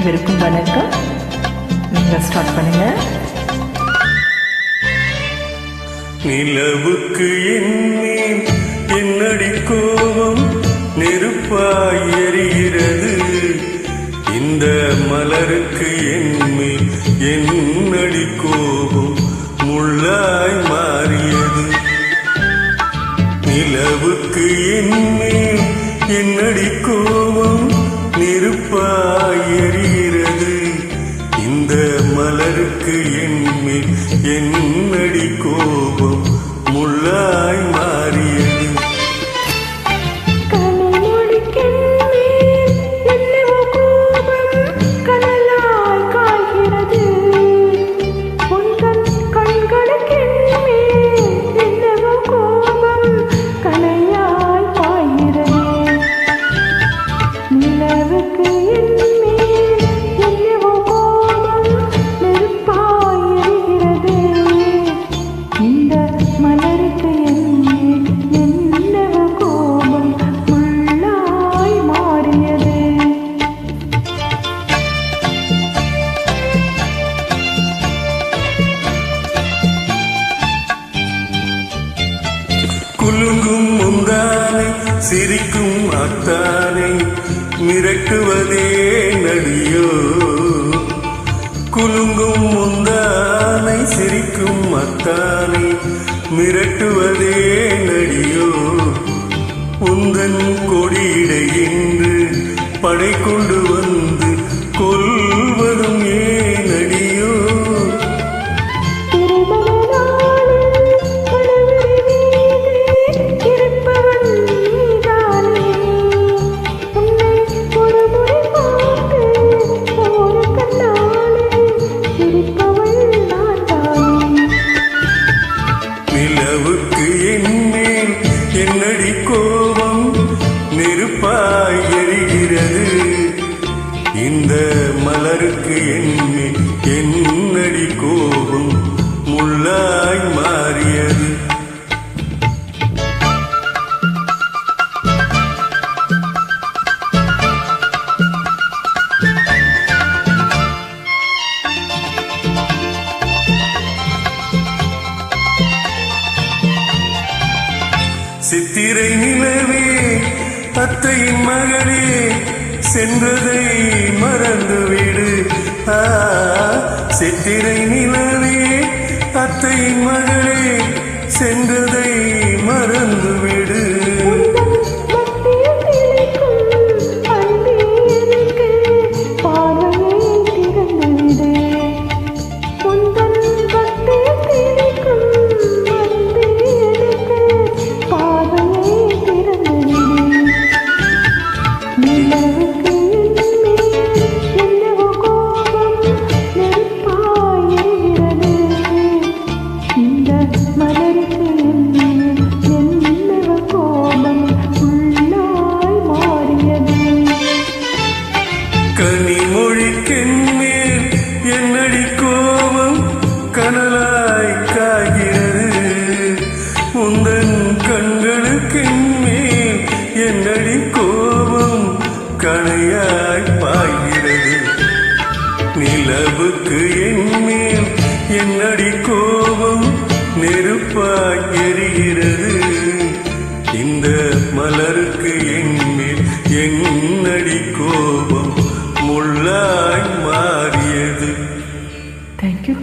அனைவருக்கும் வணக்கம். நீங்கள் ஸ்டார்ட் பண்ணுங்க. நிலவுக்கு என்மேல் என்னடி கோபம் நெருப்பாய் எரிகிறது, இந்த மலருக்கு என்மேல் என்னடி கோபம் முள்ளாய் மாறியது. நிலவுக்கு என்மேல் என்னடி கோபம் நெருப்பாய் எரிகிறது, இந்த மலருக்கு என்மேல் என்னடி கோபம் முள்ளாய் மாறியது. குலுங்கும் முந்தானை சிரிக்கும் அத்தானை மிரட்டுவதே நடியோ, குலுங்கும் முந்தானை சிரிக்கும் அத்தானை மிரட்டுவதே நடியோ, உந்தன் கொடியிடை என்று படை கொண்டு வந்து கொல்வதும் ஏனடியோ. நிலவுக்கு என்மேல் என்னடி கோபம் நெருப்பாய் எரிகிறது, இந்த மலருக்கு என்மேல் என்னடி கோபம் முள்ளாய் மாறியது. சித்திரை நிலவே அத்தையின் மகளே சென்றதை மறந்துவிடு, சித்திரை நிலவே அத்தையின் மகளே சென்றதை மறந்துவிடு. கனிமொழிக்கென்மேல் என்னடி கோபம் கனலாய் காய்கிறது, உந்தன் கண்களுக்கென்மேல் என்னடி கோபம் கணையாய் பாய்கிறது. நிலவுக்கு என்மேல் என்னடி கோபம் நெருப்பாய் எரிகிறது, இந்த மலருக்கு என்மேல் என்னடி கோபம் முள்ளாய் மாறியது. Thank you.